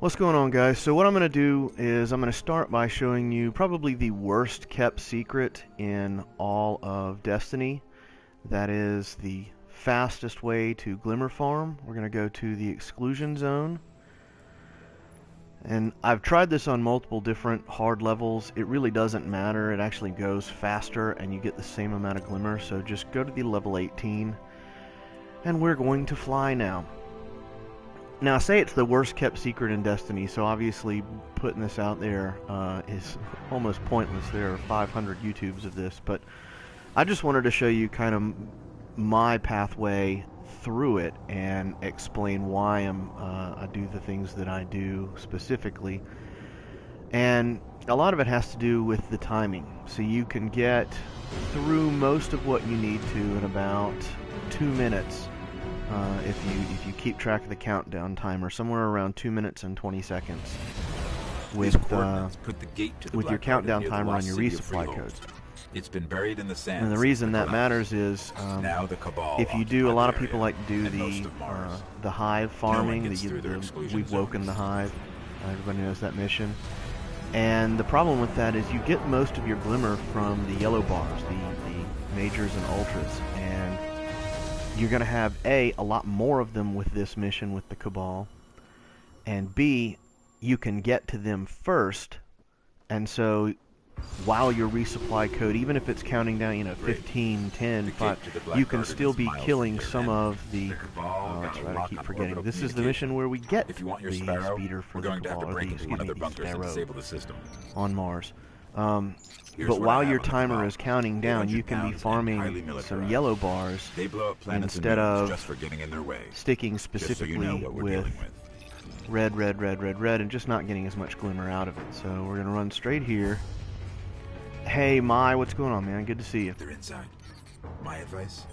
What's going on, guys? So what I'm going to do is I'm going to start by showing you probably the worst kept secret in all of Destiny. That is the fastest way to Glimmer Farm. We're going to go to the exclusion zone. And I've tried this on multiple different hard levels. It really doesn't matter. It actually goes faster and you get the same amount of Glimmer. So just go to the level 18 and we're going to fly now. Now, I say it's the worst kept secret in Destiny, so obviously putting this out there is almost pointless. There are 500 YouTubes of this, but I just wanted to show you kind of my pathway through it and explain why I do the things that I do specifically. And a lot of it has to do with the timing. So you can get through most of what you need to in about 2 minutes. If you keep track of the countdown timer, somewhere around 2 minutes and 20 seconds with your countdown timer on your resupply codes. It's been buried in the sand. And the reason that matters is if you do, a lot of people like to do the hive farming. We've woken the hive. Everybody knows that mission. And the problem with that is you get most of your glimmer from the yellow bars, the majors and ultras, and you're going to have a lot more of them with this mission with the Cabal, and B, you can get to them first, and so while your resupply code, even if it's counting down, 15, 10, 5, you can still be killing some of the, that's right, I keep forgetting. This is the mission where we get the speeder for the Cabal, or the Sparrow on Mars. But while your timer is counting down, you can be farming some yellow bars instead of sticking specifically with red, and just not getting as much glimmer out of it. So we're going to run straight here. Hey, Mai, what's going on, man? Good to see you. They're inside. My advice,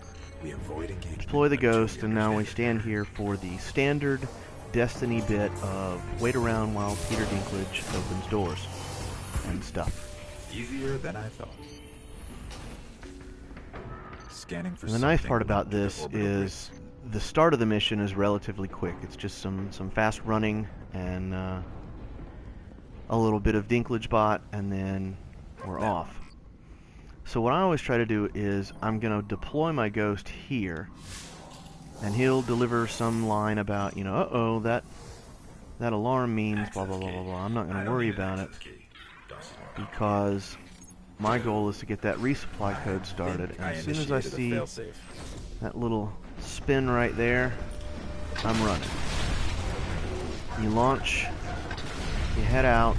we avoid engagement. Deploy the ghost, and now we stand here for the standard Destiny bit of wait around while Peter Dinklage opens doors and stuff. Easier than I thought. Scanning for. And the nice part about this is the start of the mission is relatively quick. It's just some fast running and a little bit of Dinklage bot, and then we're off. So what I always try to do is I'm going to deploy my ghost here, and he'll deliver some line about, uh-oh, that alarm means blah, blah, blah, blah, blah. I'm not going to worry about it, because my goal is to get that resupply code started, and as soon as I see that little spin right there, I'm running. You launch, you head out,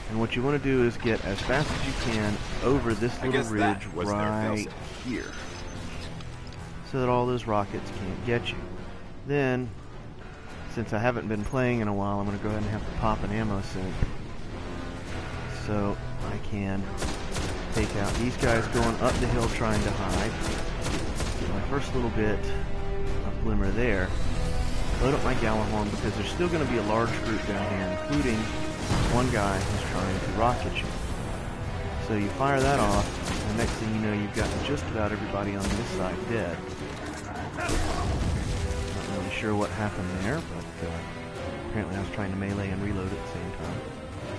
and what you want to do is get as fast as you can over this little ridge right here, so that all those rockets can't get you. Then, since I haven't been playing in a while, I'm going to go ahead and have to pop an ammo sink, so I can take out these guys going up the hill trying to hide. My first little bit of glimmer there. Load up my Gallahorn, because there's still going to be a large group down here, including one guy who's trying to rocket you. So you fire that off, and the next thing you know, you've got just about everybody on this side dead. Not really sure what happened there, but apparently I was trying to melee and reload at the same time.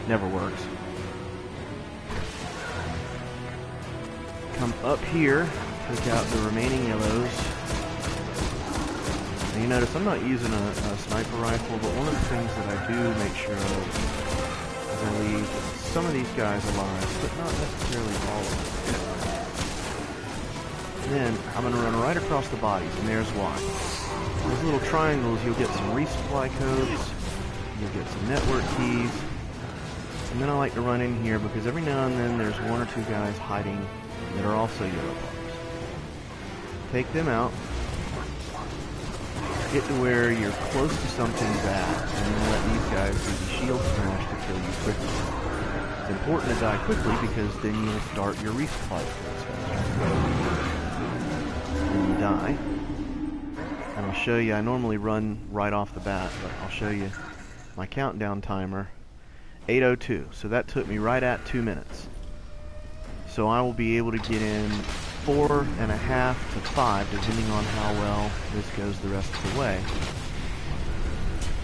Never works. Come up here, take out the remaining yellows. And you notice I'm not using a sniper rifle, but one of the things that I do make sure of is I leave some of these guys alive, but not necessarily all of them. Then I'm going to run right across the bodies, and there's why. Those little triangles, you'll get some resupply codes, you'll get some network keys, and then I like to run in here because every now and then there's one or two guys hiding that are also yellow bars. Take them out, get to where you're close to something bad, and then let these guys do the shield smash to kill you quickly. It's important to die quickly because then you'll start your resupply codes faster. When you die, and I'll show you, I normally run right off the bat, but I'll show you my countdown timer, 8:02, so that took me right at 2 minutes. So I will be able to get in 4.5 to 5, depending on how well this goes the rest of the way.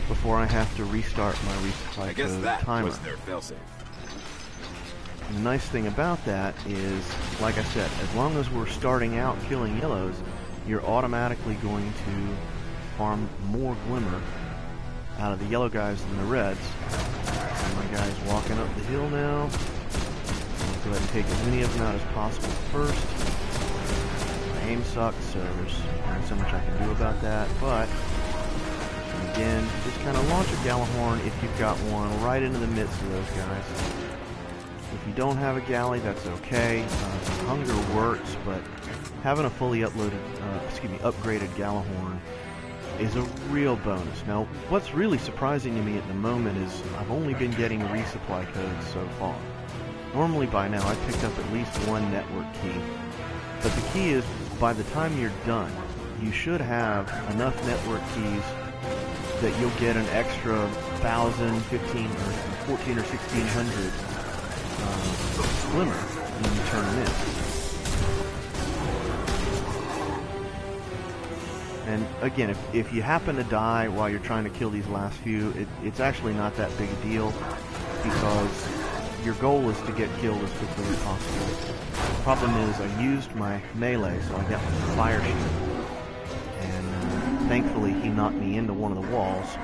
before I have to restart my resupply code timer. Was their failsafe. And the nice thing about that is, like I said, as long as we're starting out killing yellows, you're automatically going to farm more glimmer out of the yellow guys than the reds. And my guy's walking up the hill now. I'll go ahead and take as many of them out as possible first. My aim sucks, so there's not so much I can do about that, but again, just kind of launch a Gallahorn if you've got one right into the midst of those guys. If you don't have a galley, that's okay. Hunger works, but having a fully upgraded Gallahorn is a real bonus. Now, what's really surprising to me at the moment is I've only been getting resupply codes so far. Normally by now I've picked up at least one network key. But the key is, by the time you're done, you should have enough network keys that you'll get an extra 1,000, 15, or 14 or 1,600 glimmer when you turn them in. And again, if you happen to die while you're trying to kill these last few, it's actually not that big a deal, because your goal is to get killed as quickly as possible. The problem is I used my melee, so I got my fire shield, and thankfully he knocked me into one of the walls,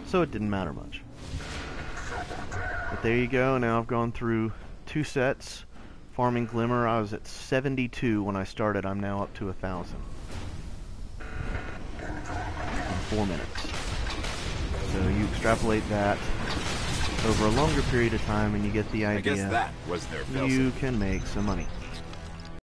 so it didn't matter much. But there you go. Now I've gone through 2 sets farming glimmer. I was at 72 when I started. I'm now up to 1,000 in 4 minutes. So you extrapolate that over a longer period of time and you get the idea. I guess that was their failsafe. You can make some money.